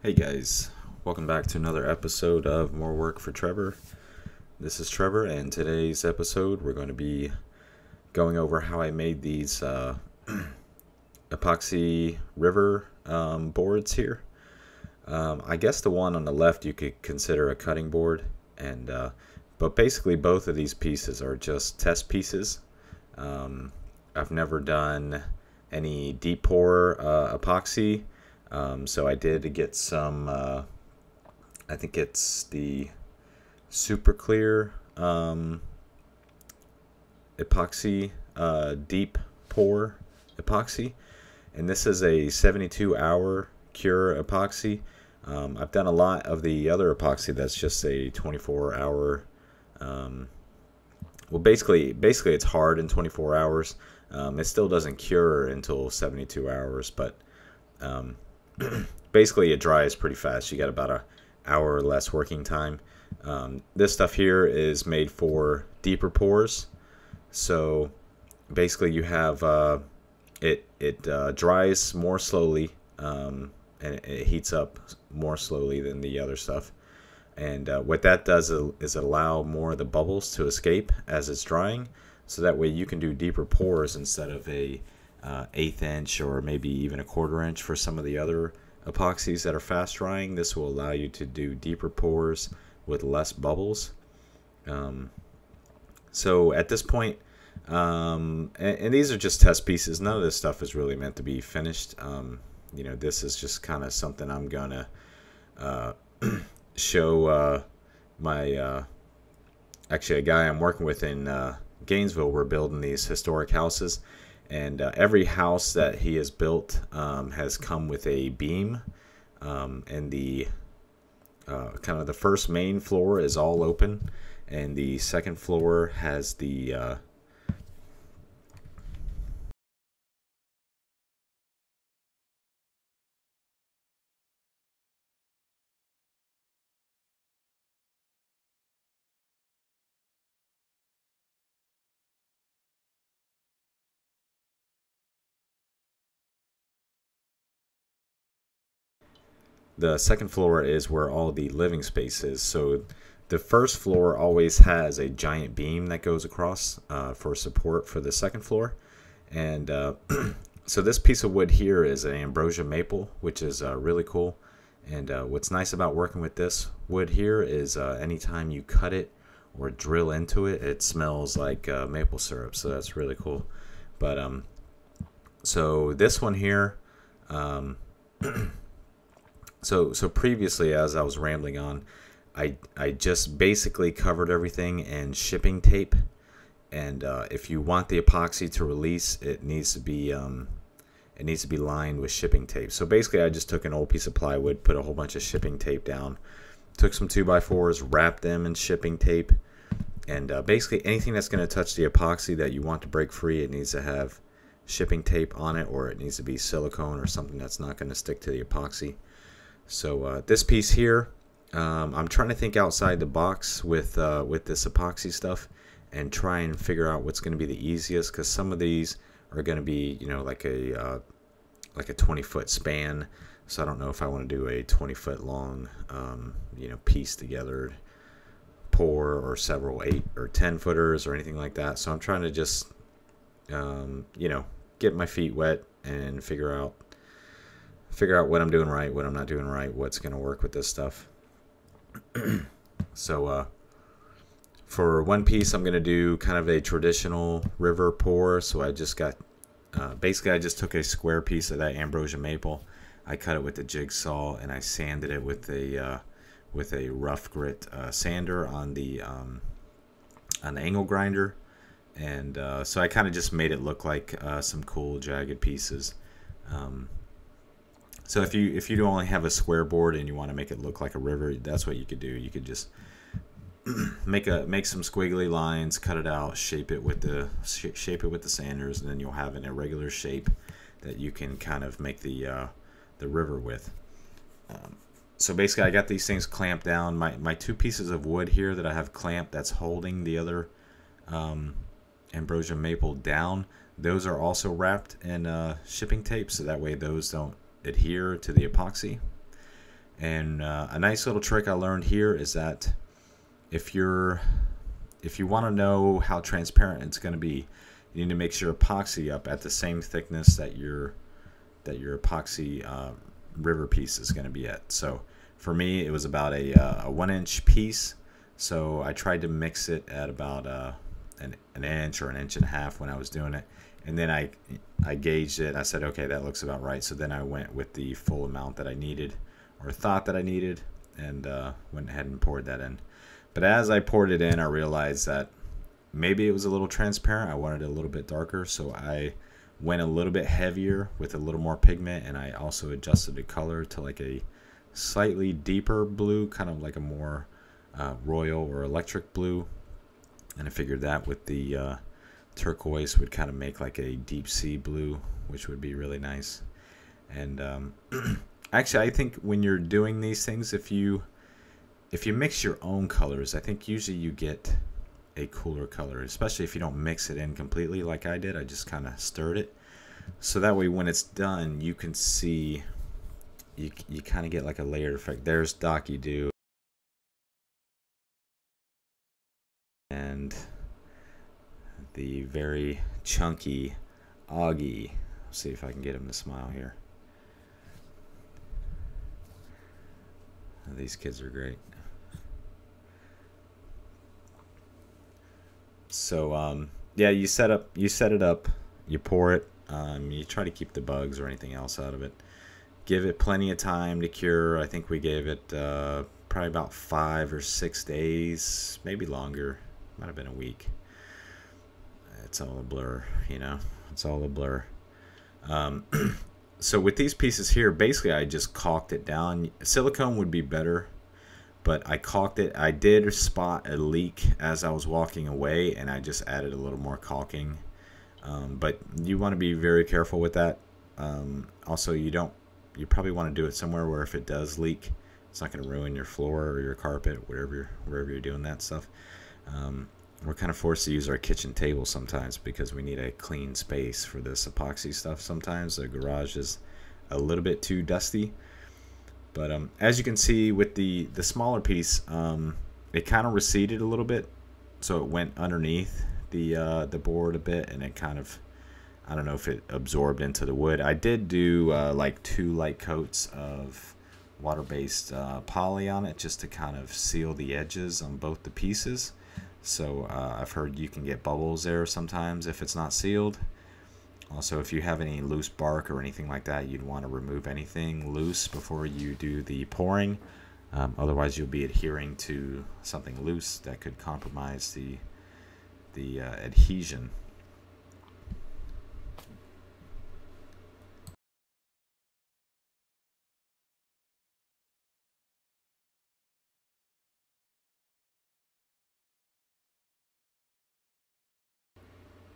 Hey guys, welcome back to another episode of More Work for Trevor. This is Trevor, and today's episode we're going to be going over how I made these epoxy river boards here. I guess the one on the left you could consider a cutting board, and but basically both of these pieces are just test pieces. I've never done any deep pour epoxy. So I did get some, I think it's the super clear epoxy, deep pour epoxy. And this is a 72-hour cure epoxy. I've done a lot of the other epoxy that's just a 24-hour. Well, basically it's hard in 24 hours. It still doesn't cure until 72 hours, but basically it dries pretty fast. You got about an hour or less working time. This stuff here is made for deeper pours. So basically you have it dries more slowly, and it heats up more slowly than the other stuff. And what that does is allow more of the bubbles to escape as it's drying, so that way you can do deeper pours instead of a 1/8 inch or maybe even a 1/4 inch for some of the other epoxies that are fast drying. This will allow you to do deeper pours with less bubbles. So at this point, and these are just test pieces. None of this stuff is really meant to be finished. This is just kind of something I'm gonna show my actually a guy I'm working with in Gainesville. We're building these historic houses, and every house that he has built has come with a beam, and the kind of the first main floor is all open, and the second floor has the second floor is where all the living space is. So the first floor always has a giant beam that goes across for support for the second floor. And so this piece of wood here is an ambrosia maple, which is really cool. And what's nice about working with this wood here is anytime you cut it or drill into it, it smells like maple syrup. So that's really cool. But so this one here, So previously, as I was rambling on, I just basically covered everything in shipping tape, and if you want the epoxy to release, it needs to be lined with shipping tape. So basically, I just took an old piece of plywood, put a whole bunch of shipping tape down, took some 2x4s, wrapped them in shipping tape, and basically anything that's going to touch the epoxy that you want to break free, it needs to have shipping tape on it, or it needs to be silicone or something that's not going to stick to the epoxy. So this piece here, I'm trying to think outside the box with this epoxy stuff and try and figure out what's going to be the easiest, because some of these are going to be, like a 20-foot span. So I don't know if I want to do a 20-foot long, piece together pour, or several 8 or 10 footers or anything like that. So I'm trying to just, get my feet wet and figure out what I'm doing right, what I'm not doing right, what's going to work with this stuff. So for one piece, I'm going to do kind of a traditional river pour. So I just got, basically I just took a square piece of that ambrosia maple. I cut it with the jigsaw, and I sanded it with a rough grit sander on the angle grinder. And so I kind of just made it look like some cool jagged pieces. So if you only have a square board and you want to make it look like a river, that's what you could do. You could just make some squiggly lines, cut it out, shape it with the sanders, and then you'll have an irregular shape that you can kind of make the river with. So basically, I got these things clamped down. My 2 pieces of wood here that I have clamped, that's holding the other ambrosia maple down. Those are also wrapped in shipping tape, so that way those don't adhere to the epoxy. And a nice little trick I learned here is that if you want to know how transparent it's going to be, you need to mix your epoxy up at the same thickness that your epoxy river piece is going to be at. So for me, it was about a 1-inch piece. So I tried to mix it at about an inch or an inch and a half when I was doing it. And then I gauged it. I said, okay, that looks about right. So then I went with the full amount that I needed, or thought that I needed, and went ahead and poured that in. But as I poured it in, I realized that maybe it was a little transparent. I wanted it a little bit darker, so I went a little bit heavier with a little more pigment, and I also adjusted the color to like a slightly deeper blue, kind of like a more royal or electric blue. And I figured that with the turquoise would kind of make like a deep sea blue, which would be really nice. And actually, I think when you're doing these things, if you mix your own colors, I think usually you get a cooler color, especially if you don't mix it in completely like I did. I just kind of stirred it, so that way when it's done, you can see, you kind of get like a layered effect. There's Docky Doo and the very chunky Augie. Let's see if I can get him to smile here. These kids are great. So yeah, you set it up, you pour it, you try to keep the bugs or anything else out of it. Give it plenty of time to cure. I think we gave it probably about 5 or 6 days, maybe longer. Might have been a week. It's all a blur, you know. It's all a blur. So with these pieces here, basically I just caulked it down. Silicone would be better, but I caulked it. I did spot a leak as I was walking away, and I just added a little more caulking. But you want to be very careful with that. Also, you probably want to do it somewhere where if it does leak, it's not going to ruin your floor or your carpet, wherever you're doing that stuff. We're kind of forced to use our kitchen table sometimes because we need a clean space for this epoxy stuff. Sometimes the garage is a little bit too dusty. But as you can see with the smaller piece, it kind of receded a little bit, so it went underneath the board a bit, and it kind of, I don't know if it absorbed into the wood. I did do like 2 light coats of water-based poly on it just to kind of seal the edges on both the pieces. So I've heard you can get bubbles there sometimes if it's not sealed. Also, if you have any loose bark or anything like that, you'd want to remove anything loose before you do the pouring. Otherwise, you'll be adhering to something loose that could compromise the adhesion.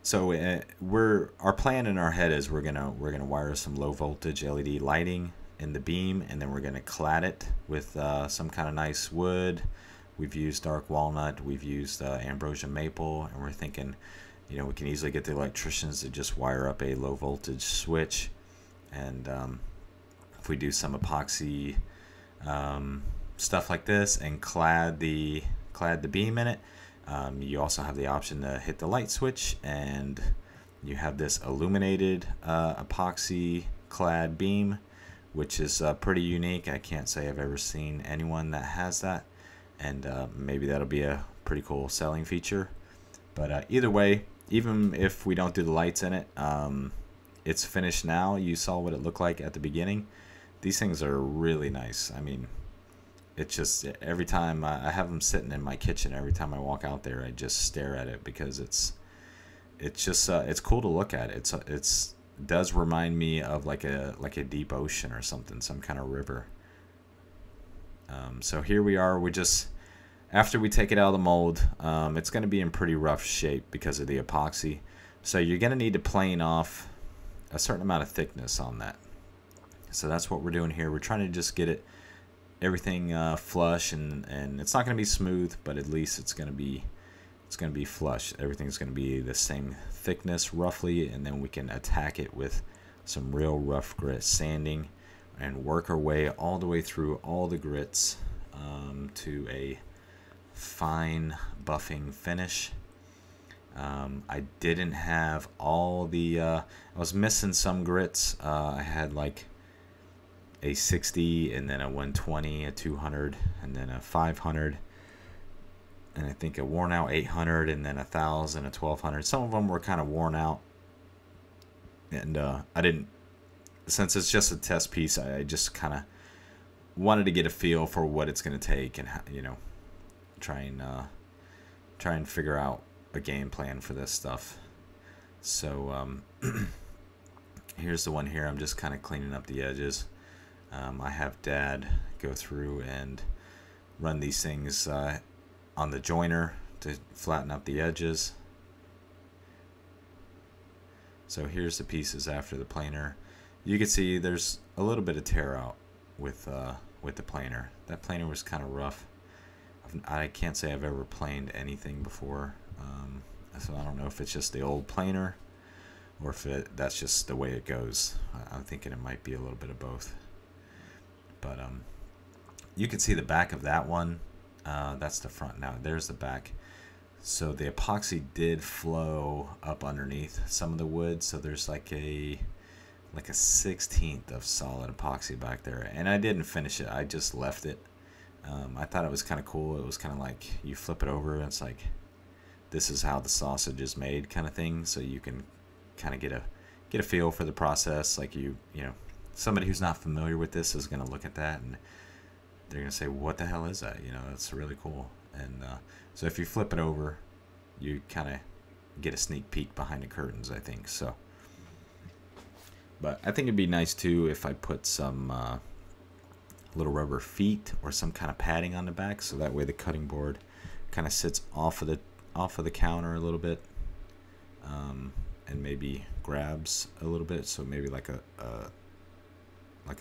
So our plan in our head is we're gonna wire some low voltage LED lighting in the beam, and then we're gonna clad it with some kind of nice wood. We've used dark walnut, we've used ambrosia maple, and we're thinking, you know, we can easily get the electricians to just wire up a low voltage switch, and if we do some epoxy stuff like this and clad the beam in it. You also have the option to hit the light switch, and you have this illuminated epoxy clad beam, which is pretty unique. I can't say I've ever seen anyone that has that, and maybe that'll be a pretty cool selling feature. But either way, even if we don't do the lights in it, it's finished now. You saw what it looked like at the beginning. These things are really nice. I mean, it's just every time I have them sitting in my kitchen, every time I walk out there, I just stare at it because it's just it's cool to look at. It does remind me of like a deep ocean or something, some kind of river. So here we are. We're just, after we take it out of the mold, it's going to be in pretty rough shape because of the epoxy. So you're going to need to plane off a certain amount of thickness on that. So that's what we're doing here. We're trying to just get everything flush, and it's not going to be smooth, but at least it's going to be flush. Everything's going to be the same thickness roughly, and then we can attack it with some real rough grit sanding. and work our way all the way through all the grits to a fine buffing finish. I didn't have all the I was missing some grits. I had like a 60 and then a 120, a 200, and then a 500, and I think a worn out 800, and then 1,000, a 1,200. Some of them were kind of worn out, and I didn't, since it's just a test piece, I just kind of wanted to get a feel for what it's going to take, and try and figure out a game plan for this stuff. So here's the one here. I'm just kind of cleaning up the edges. I have Dad go through and run these things on the joiner to flatten up the edges. So here's the pieces after the planer. You can see there's a little bit of tear out with the planer. That planer was kind of rough. I can't say I've ever planed anything before, so I don't know if it's just the old planer or if that's just the way it goes. I'm thinking it might be a little bit of both. But you can see the back of that one. That's the front. Now there's the back. So the epoxy did flow up underneath some of the wood, so there's like a 1/16 of solid epoxy back there, and I didn't finish it. I just left it. I thought it was kind of cool. It was kind of like you flip it over and it's like, this is how the sausage is made kind of thing, so you can kind of get a feel for the process. Like you know, somebody who's not familiar with this is going to look at that and they're going to say, what the hell is that? You know, it's really cool. And so if you flip it over, you kind of get a sneak peek behind the curtains, I think. So, but I think it'd be nice too if I put some little rubber feet or some kind of padding on the back, so that way the cutting board kind of sits off of the counter a little bit, and maybe grabs a little bit. So maybe like a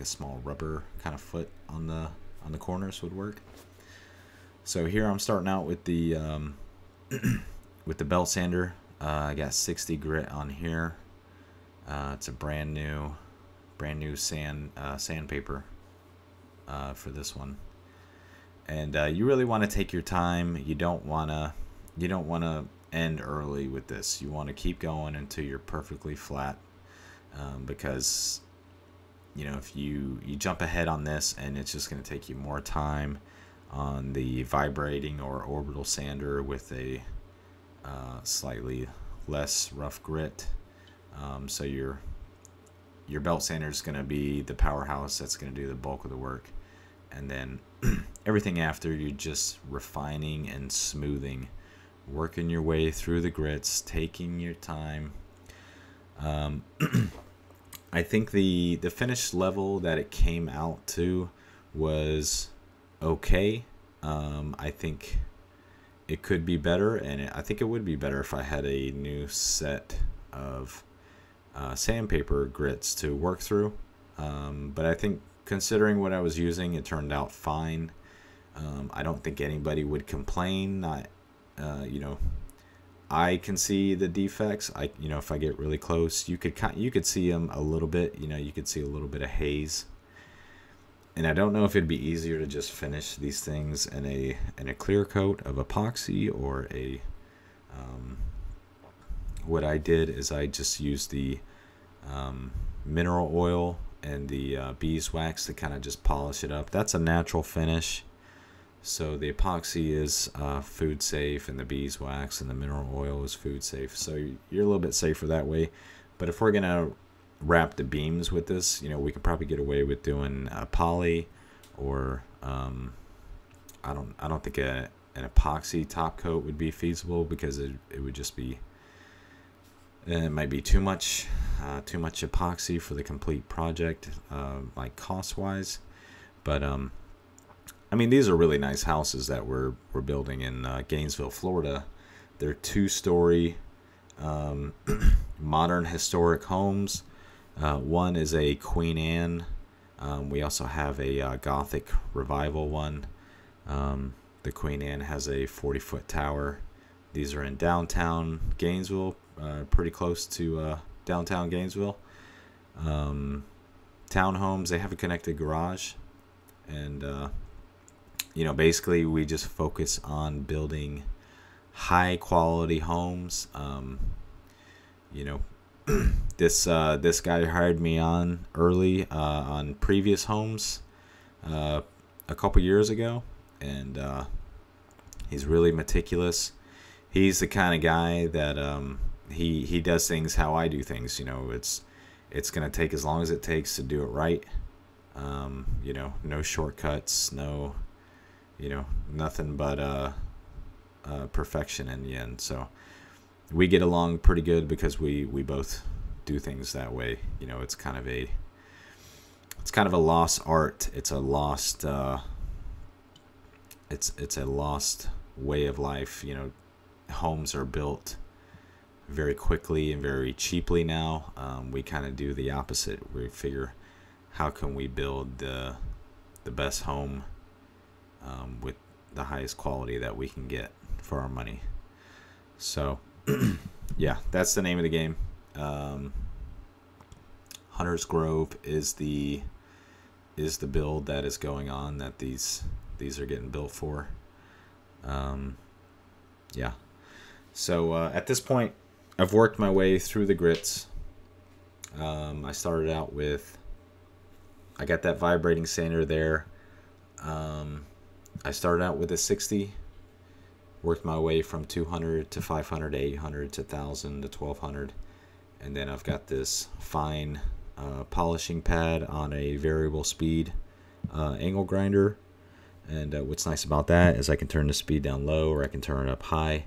small rubber kind of foot on the corners would work. So here I'm starting out with the with the belt sander. I got 60 grit on here. It's a brand new sandpaper for this one, and you really want to take your time. You don't want to end early with this. You want to keep going until you're perfectly flat, because if you jump ahead on this, and it's just going to take you more time on the vibrating or orbital sander with a slightly less rough grit. So your belt sander is going to be the powerhouse that's going to do the bulk of the work, and then everything after, you're just refining and smoothing, working your way through the grits, taking your time. I think the finish level that it came out to was okay. I think it could be better, and I think it would be better if I had a new set of sandpaper grits to work through. But I think considering what I was using, it turned out fine. I don't think anybody would complain. I can see the defects. If I get really close, you could see them a little bit. You could see a little bit of haze. And I don't know if it'd be easier to just finish these things in a clear coat of epoxy, or what I did is I just used the mineral oil and the beeswax to kind of just polish it up. That's a natural finish. So the epoxy is food safe, and the beeswax and the mineral oil is food safe. So you're a little bit safer that way. But if we're gonna wrap the beams with this, we could probably get away with doing a poly, or I don't think an epoxy top coat would be feasible, because it would just be, it might be too much epoxy for the complete project, like cost wise. But I mean, these are really nice houses that we're building in Gainesville, Florida. They're 2-story modern historic homes. One is a Queen Anne. We also have a Gothic revival one. The Queen Anne has a 40-foot tower. These are in downtown Gainesville, pretty close to downtown Gainesville. townhomes, they have a connected garage, and you know, basically we just focus on building high quality homes. You know, this guy hired me on early on previous homes a couple years ago, and he's really meticulous. He's the kind of guy that he does things how I do things. You know, it's gonna take as long as it takes to do it right. You know, no shortcuts, no, you know, nothing but perfection in the end. So we get along pretty good because we both do things that way. You know, it's kind of a lost art. It's a lost it's a lost way of life. You know, homes are built very quickly and very cheaply now. We kind of do the opposite. We figure, how can we build the best home with the highest quality that we can get for our money. So yeah, that's the name of the game. Hunter's Grove is the build that is going on, that these are getting built for. Yeah, so at this point I've worked my way through the grits. I started out with, I got that vibrating sander there. I started out with a 60, worked my way from 200 to 500 to 800 to 1000 to 1200, and then I've got this fine polishing pad on a variable speed angle grinder. And what's nice about that is I can turn the speed down low, or I can turn it up high.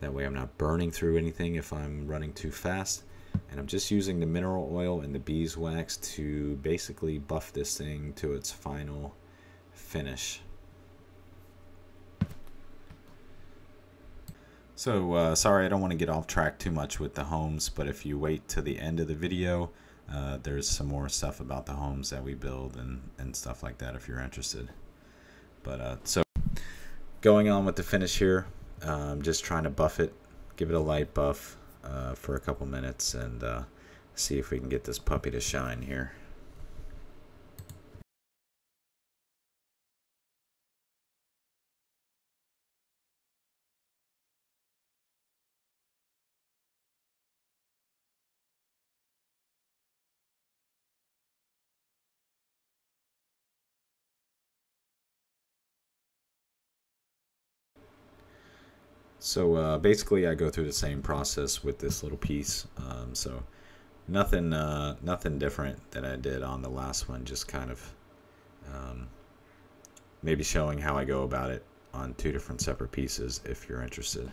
That way I'm not burning through anything if I'm running too fast. And I'm just using the mineral oil and the beeswax to basically buff this thing to its final finish. So sorry, I don't want to get off track too much with the homes, but if you wait to the end of the video, there's some more stuff about the homes that we build and stuff like that if you're interested. But so going on with the finish here, I'm just trying to buff it, give it a light buff for a couple minutes, and see if we can get this puppy to shine here. So basically I go through the same process with this little piece. So nothing different than I did on the last one, just kind of maybe showing how I go about it on two different separate pieces if you're interested.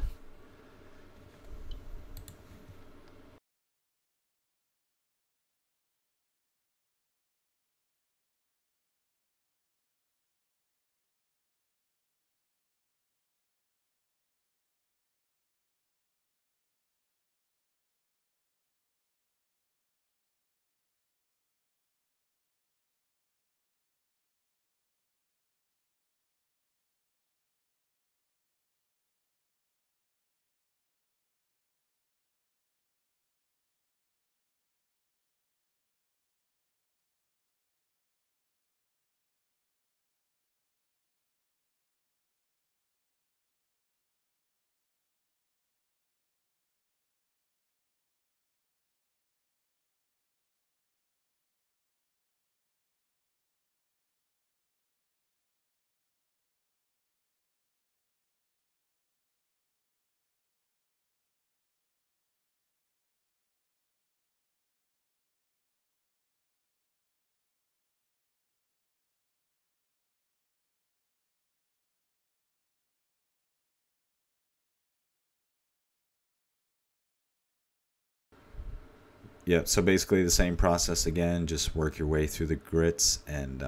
Yeah, so basically the same process again, just work your way through the grits. And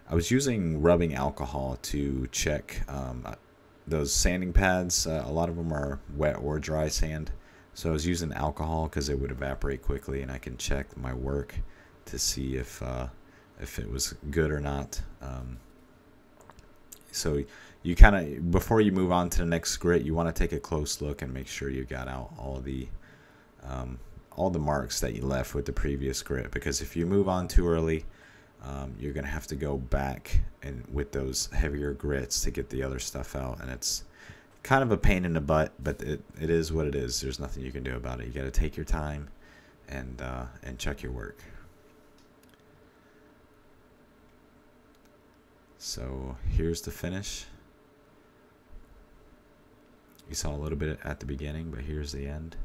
I was using rubbing alcohol to check those sanding pads. A lot of them are wet or dry sand. So I was using alcohol because it would evaporate quickly, and I can check my work to see if it was good or not. So you kind of, before you move on to the next grit, you want to take a close look and make sure you got out all the marks that you left with the previous grit, because if you move on too early, you're gonna have to go back and with those heavier grits to get the other stuff out, and it's kind of a pain in the butt, but it is what it is. There's nothing you can do about it. You got to take your time and check your work. So here's the finish. You saw a little bit at the beginning, but here's the end.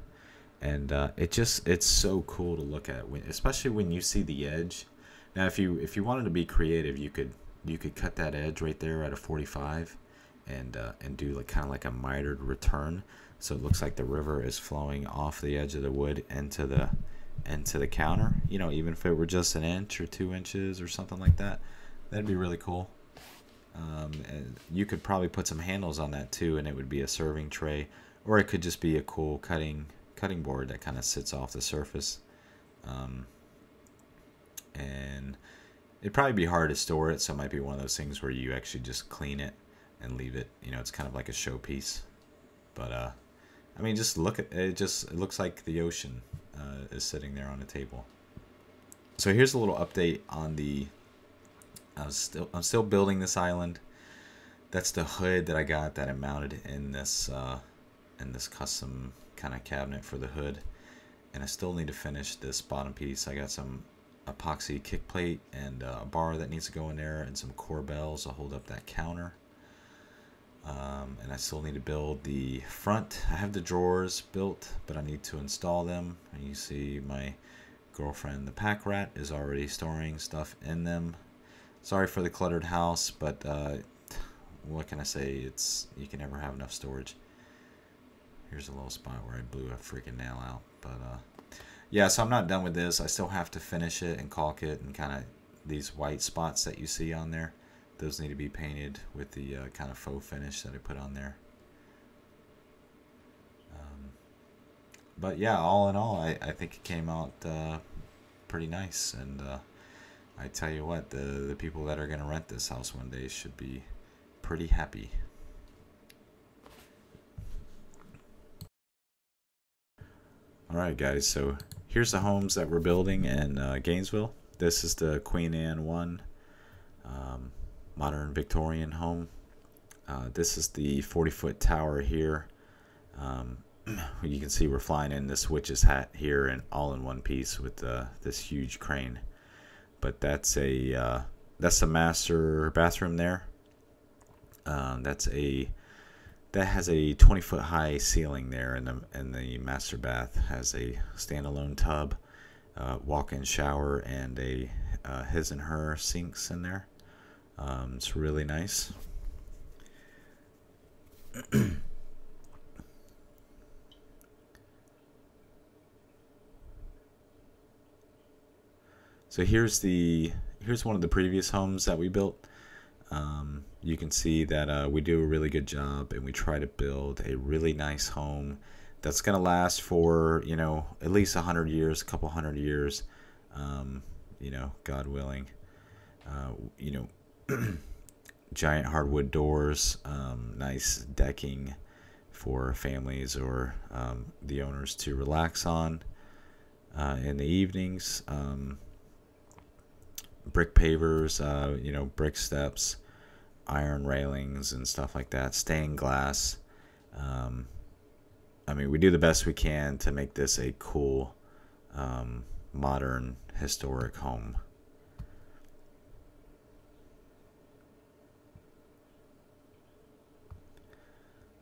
And it's so cool to look at, especially when you see the edge. Now if you wanted to be creative, you could cut that edge right there at a 45 and do like kind of like a mitered return, so it looks like the river is flowing off the edge of the wood into the counter. You know, even if it were just an inch or 2 inches or something like that, that'd be really cool. And you could probably put some handles on that too, and it would be a serving tray, or it could just be a cool cutting board that kind of sits off the surface. And it'd probably be hard to store it, so it might be one of those things where you actually just clean it and leave it. You know, it's kind of like a showpiece. But I mean, just look at it. It looks like the ocean is sitting there on the table. So here's a little update on the. I'm still building this island. That's the hood that I got that I mounted in this custom kind of cabinet for the hood, and I still need to finish this bottom piece. I got some epoxy kick plate and a bar that needs to go in there, and some corbels to hold up that counter. And I still need to build the front. I have the drawers built, but I need to install them. And you see my girlfriend, the pack rat, is already storing stuff in them. Sorry for the cluttered house, but what can I say? You can never have enough storage. Here's a little spot where I blew a freaking nail out. But yeah, so I'm not done with this. I still have to finish it and caulk it, and kind of these white spots that you see on there, those need to be painted with the kind of faux finish that I put on there. But yeah, all in all, I think it came out pretty nice, and I tell you what, the people that are going to rent this house one day should be pretty happy. Alright guys, so here's the homes that we're building in Gainesville. This is the Queen Anne 1 modern Victorian home. This is the 40-foot tower here. You can see we're flying in this witch's hat here, and all in one piece with this huge crane. But that's the master bathroom there. That has a 20-foot high ceiling there, and the master bath has a standalone tub, walk-in shower, and a his and her sinks in there. It's really nice. So here's one of the previous homes that we built. You can see that we do a really good job, and we try to build a really nice home that's gonna last for, you know, at least 100 years, a couple hundred years, you know, God willing. You know, giant hardwood doors, nice decking for families or the owners to relax on in the evenings. Brick pavers, you know, brick steps, iron railings and stuff like that, stained glass. I mean, we do the best we can to make this a cool, modern, historic home.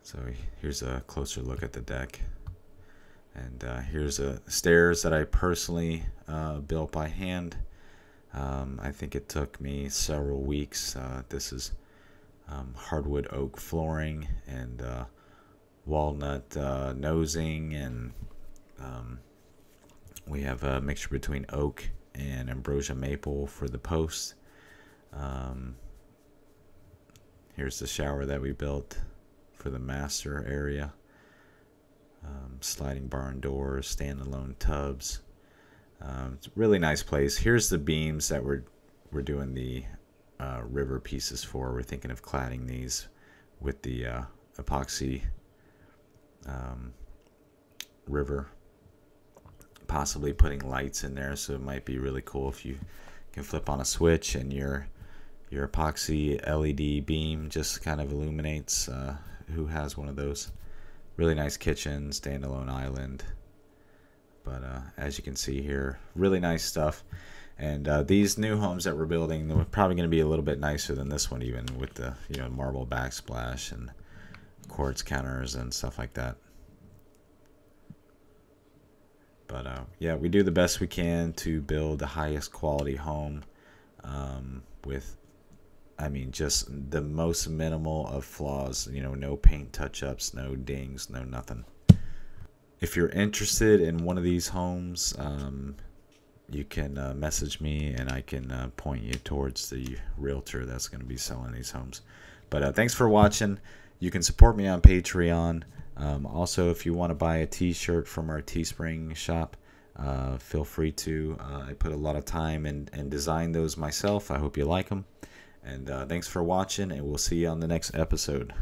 So here's a closer look at the deck. And here's stairs that I personally built by hand. I think it took me several weeks. This is hardwood oak flooring and walnut nosing, and we have a mixture between oak and ambrosia maple for the posts. Here's the shower that we built for the master area. Sliding barn doors, standalone tubs. It's a really nice place. Here's the beams that we're doing the river pieces for. We're thinking of cladding these with the epoxy river, possibly putting lights in there, so it might be really cool if you can flip on a switch, and your epoxy LED beam just kind of illuminates. Who has one of those? Really nice kitchen, standalone island. But as you can see here, really nice stuff. And these new homes that we're building, they're probably going to be a little bit nicer than this one, even with the marble backsplash and quartz counters and stuff like that. But yeah, we do the best we can to build the highest quality home with, I mean, just the most minimal of flaws. No paint touch-ups, no dings, no nothing. If you're interested in one of these homes, you can message me, and I can point you towards the realtor that's going to be selling these homes. But thanks for watching. You can support me on Patreon. Also, if you want to buy a t-shirt from our Teespring shop, feel free to. I put a lot of time and design those myself. I hope you like them. And thanks for watching, and we'll see you on the next episode.